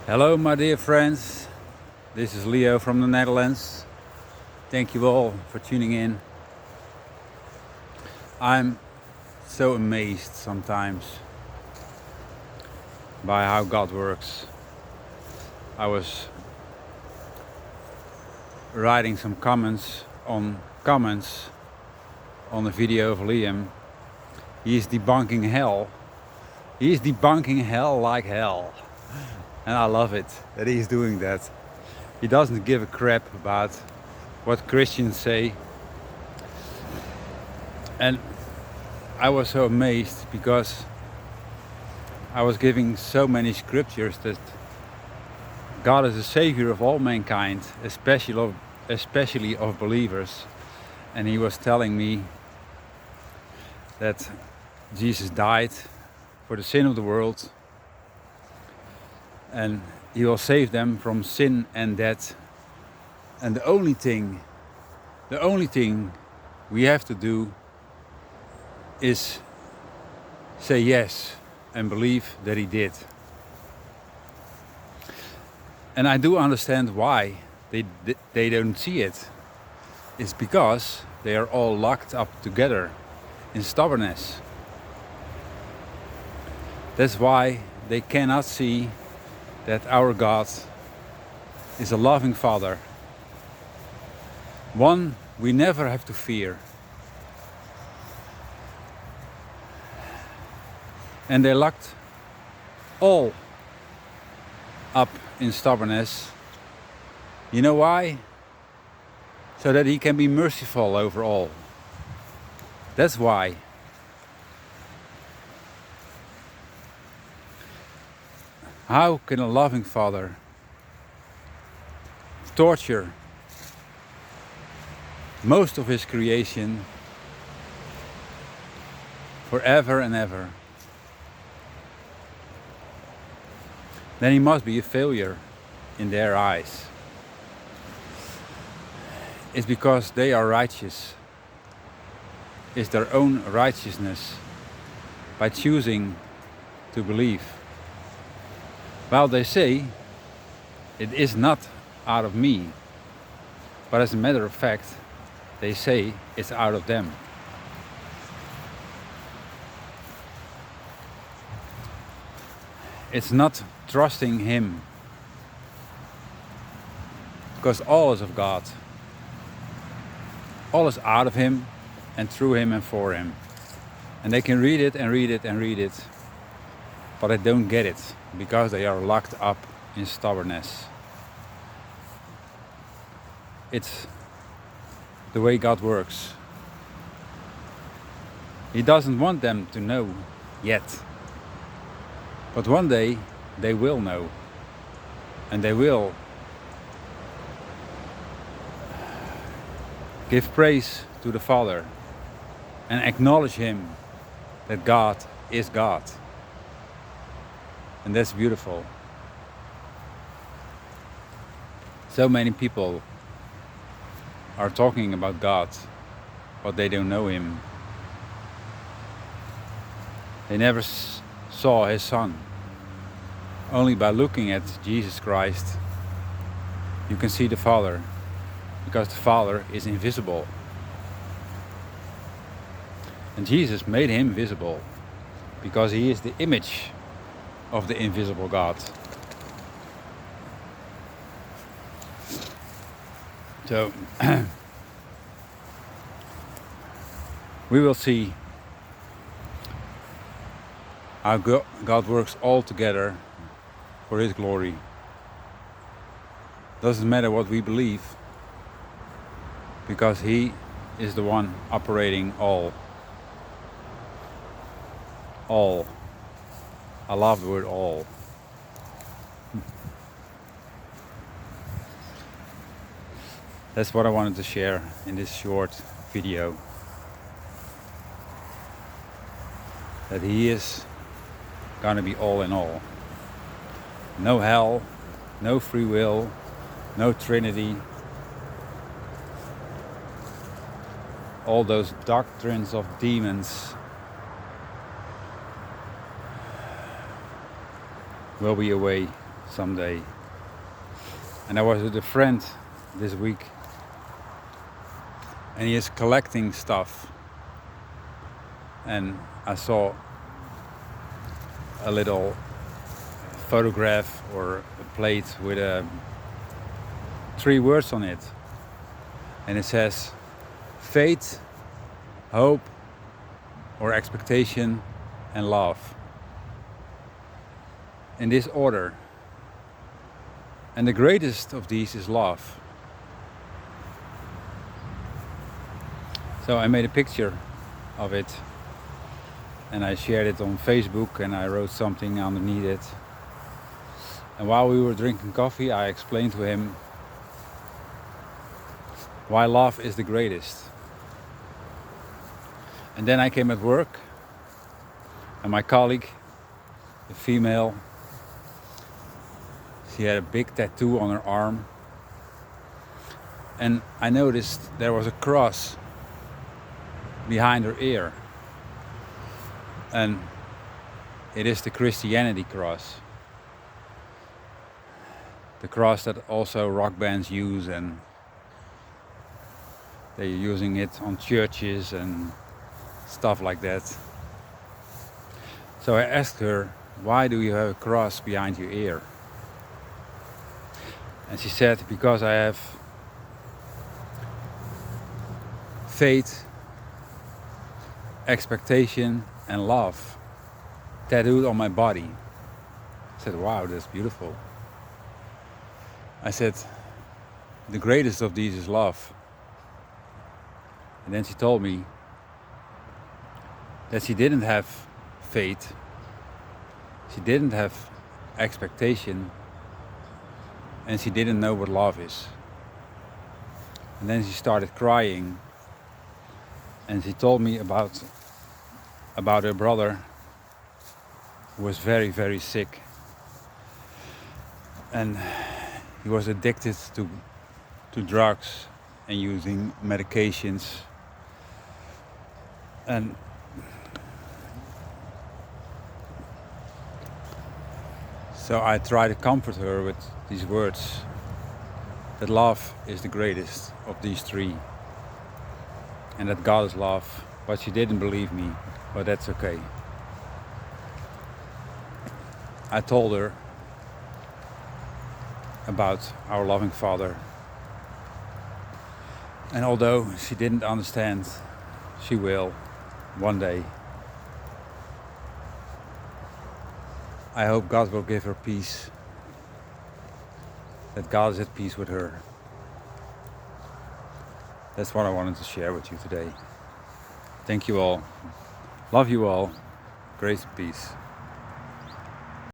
Hello, my dear friends. This is Leo from the Netherlands. Thank you all for tuning in. I'm so amazed sometimes by how God works. I was writing some comments on the video of Liam. He is debunking hell. He is debunking hell like hell. And I love it that he's doing that. He doesn't give a crap about what Christians say. And I was so amazed because I was giving so many scriptures that God is the savior of all mankind, especially of believers. And he was telling me that Jesus died for the sin of the world and he will save them from sin and death. And the only thing we have to do is say yes and believe that he did. And I do understand why they don't see it. It's because they are all locked up together in stubbornness. That's why they cannot see that our God is a loving Father. One we never have to fear. And they locked all up in stubbornness. You know why? So that he can be merciful over all. That's why. How can a loving Father torture most of his creation forever and ever? Then he must be a failure in their eyes. It's because they are righteous. It's their own righteousness by choosing to believe. While they say, it is not out of me, but as a matter of fact, they say it's out of them. It's not trusting him, because all is of God. All is out of him and through him and for him. And they can read it and read it and read it, but they don't get it because they are locked up in stubbornness. It's the way God works. He doesn't want them to know yet. But one day they will know. And they will give praise to the Father and acknowledge him that God is God. And that's beautiful. So many people are talking about God, but they don't know him. They never saw his Son. Only by looking at Jesus Christ, you can see the Father, because the Father is invisible. And Jesus made him visible, because he is the image of the invisible God. So we will see how God works all together for his glory. Doesn't matter what we believe, because he is the one operating all. All. I love the word all. That's what I wanted to share in this short video. That he is gonna be all in all. No hell, no free will, no Trinity. All those doctrines of demons will be away someday. And I was with a friend this week, and he is collecting stuff, and I saw a little photograph or a plate with 3 words on it, and it says faith, hope or expectation, and love, in this order. And the greatest of these is love. So I made a picture of it and I shared it on Facebook, and I wrote something underneath it. And while we were drinking coffee, I explained to him why love is the greatest. And then I came at work, and my colleague, a female, she had a big tattoo on her arm, and I noticed there was a cross behind her ear, and it is the Christianity cross, the cross that also rock bands use, and they're using it on churches and stuff like that. So I asked her, why do you have a cross behind your ear? And she said, because I have faith, expectation and love tattooed on my body. I said, wow, that's beautiful. I said, the greatest of these is love. And then she told me that she didn't have faith, she didn't have expectation, and she didn't know what love is. And then she started crying, and she told me about her brother who was very, very sick, and he was addicted to drugs and using medications. And so I try to comfort her with these words, that love is the greatest of these 3, and that God is love. But she didn't believe me, but that's okay. I told her about our loving Father, and although she didn't understand, she will one day. I hope God will give her peace, that God is at peace with her. That's what I wanted to share with you today. Thank you all. Love you all. Grace and peace.